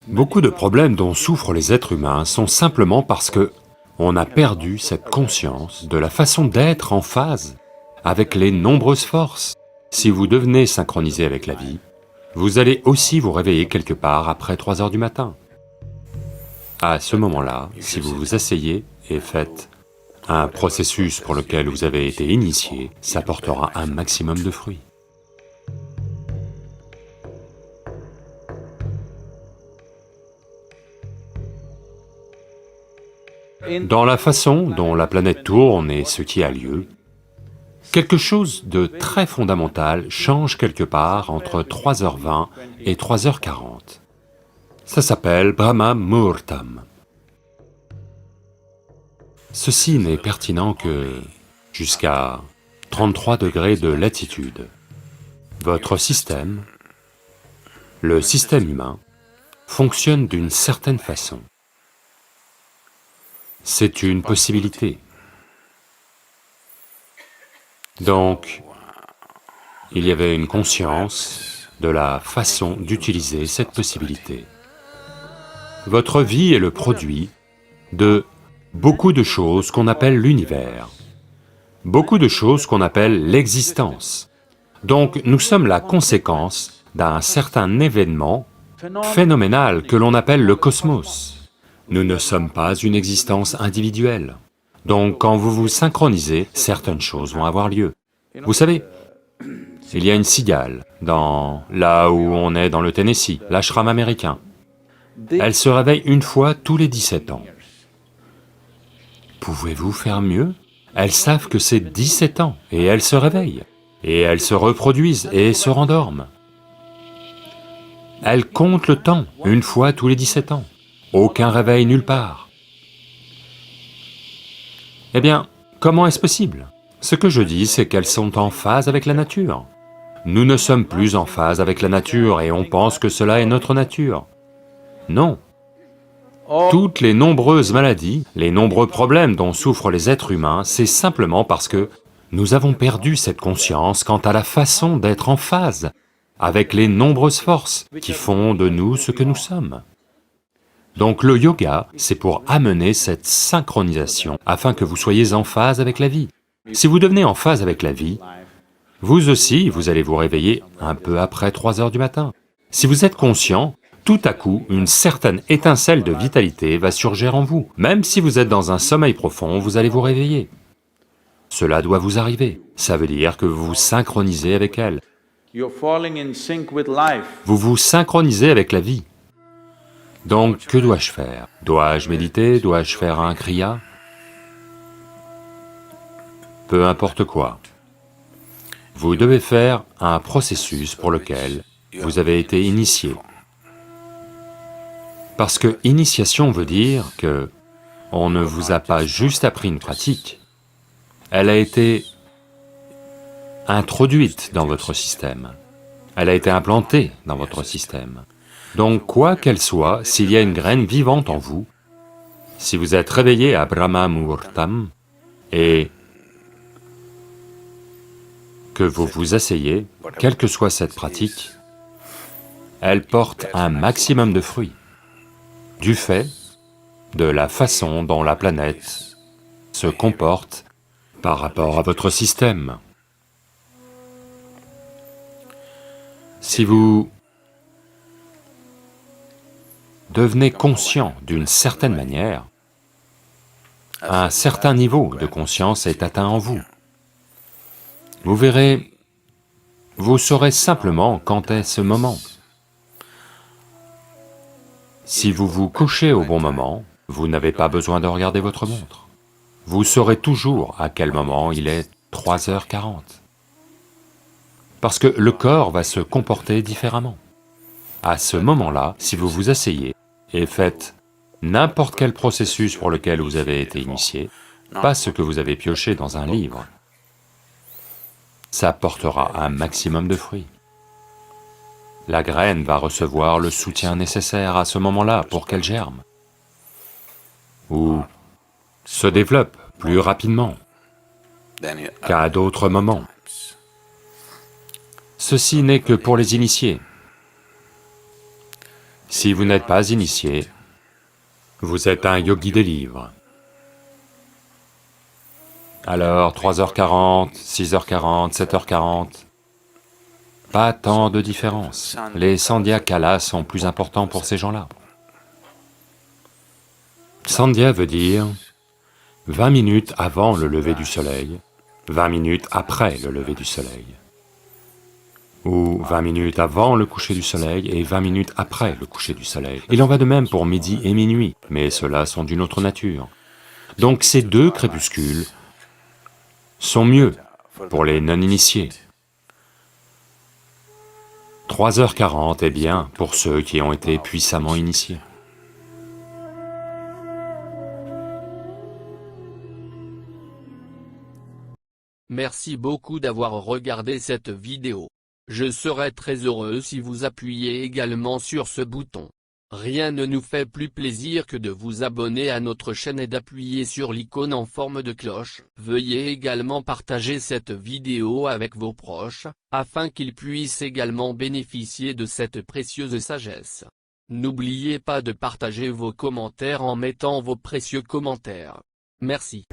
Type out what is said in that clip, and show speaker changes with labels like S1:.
S1: Beaucoup de problèmes dont souffrent les êtres humains sont simplement parce que on a perdu cette conscience de la façon d'être en phase avec les nombreuses forces. Si vous devenez synchronisé avec la vie, vous allez aussi vous réveiller quelque part après 3 heures du matin. À ce moment-là, si vous vous asseyez et faites un processus pour lequel vous avez été initié, ça portera un maximum de fruits. Dans la façon dont la planète tourne et ce qui a lieu, quelque chose de très fondamental change quelque part entre 3h20 et 3h40. Ça s'appelle Brahma Muhurtam. Ceci n'est pertinent que jusqu'à 33 degrés de latitude. Votre système, le système humain, fonctionne d'une certaine façon. C'est une possibilité. Donc, il y avait une conscience de la façon d'utiliser cette possibilité. Votre vie est le produit de beaucoup de choses qu'on appelle l'univers, beaucoup de choses qu'on appelle l'existence. Donc, nous sommes la conséquence d'un certain événement phénoménal que l'on appelle le cosmos. Nous ne sommes pas une existence individuelle. Donc quand vous vous synchronisez, certaines choses vont avoir lieu. Vous savez, il y a une cigale là où on est dans le Tennessee, l'ashram américain. Elle se réveille une fois tous les 17 ans. Pouvez-vous faire mieux? Elles savent que c'est 17 ans, et elles se réveillent, et elles se reproduisent et se rendorment. Elles comptent le temps, une fois tous les 17 ans. Aucun réveil nulle part. Eh bien, comment est-ce possible? Ce que je dis, c'est qu'elles sont en phase avec la nature. Nous ne sommes plus en phase avec la nature et on pense que cela est notre nature. Non. Toutes les nombreuses maladies, les nombreux problèmes dont souffrent les êtres humains, c'est simplement parce que nous avons perdu cette conscience quant à la façon d'être en phase avec les nombreuses forces qui font de nous ce que nous sommes. Donc le yoga, c'est pour amener cette synchronisation afin que vous soyez en phase avec la vie. Si vous devenez en phase avec la vie, vous aussi, vous allez vous réveiller un peu après 3 heures du matin. Si vous êtes conscient, tout à coup, une certaine étincelle de vitalité va surgir en vous. Même si vous êtes dans un sommeil profond, vous allez vous réveiller. Cela doit vous arriver. Ça veut dire que vous vous synchronisez avec elle. Vous vous synchronisez avec la vie. Donc, que dois-je faire? Dois-je méditer? Dois-je faire un kriya? Peu importe quoi. Vous devez faire un processus pour lequel vous avez été initié. Parce que initiation veut dire que on ne vous a pas juste appris une pratique, elle a été introduite dans votre système, elle a été implantée dans votre système. Donc quoi qu'elle soit, s'il y a une graine vivante en vous, si vous êtes réveillé à Brahma Muhurtam et que vous vous asseyez, quelle que soit cette pratique, elle porte un maximum de fruits, du fait de la façon dont la planète se comporte par rapport à votre système. Si vous devenez conscient d'une certaine manière, un certain niveau de conscience est atteint en vous. Vous verrez, vous saurez simplement quand est ce moment. Si vous vous couchez au bon moment, vous n'avez pas besoin de regarder votre montre. Vous saurez toujours à quel moment il est 3h40. Parce que le corps va se comporter différemment. À ce moment-là, si vous vous asseyez et faites n'importe quel processus pour lequel vous avez été initié, pas ce que vous avez pioché dans un livre, ça portera un maximum de fruits. La graine va recevoir le soutien nécessaire à ce moment-là pour qu'elle germe, ou se développe plus rapidement qu'à d'autres moments. Ceci n'est que pour les initiés. Si vous n'êtes pas initié, vous êtes un yogi des livres. Alors 3h40, 6h40, 7h40, pas tant de différence. Les sandhya kalas sont plus importants pour ces gens-là. Sandhya veut dire 20 minutes avant le lever du soleil, 20 minutes après le lever du soleil, ou 20 minutes avant le coucher du soleil et 20 minutes après le coucher du soleil. Il en va de même pour midi et minuit, mais ceux-là sont d'une autre nature. Donc ces deux crépuscules sont mieux pour les non-initiés. 3h40 est bien pour ceux qui ont été puissamment initiés.
S2: Merci beaucoup d'avoir regardé cette vidéo. Je serais très heureux si vous appuyez également sur ce bouton. Rien ne nous fait plus plaisir que de vous abonner à notre chaîne et d'appuyer sur l'icône en forme de cloche. Veuillez également partager cette vidéo avec vos proches, afin qu'ils puissent également bénéficier de cette précieuse sagesse. N'oubliez pas de partager vos commentaires en mettant vos précieux commentaires. Merci.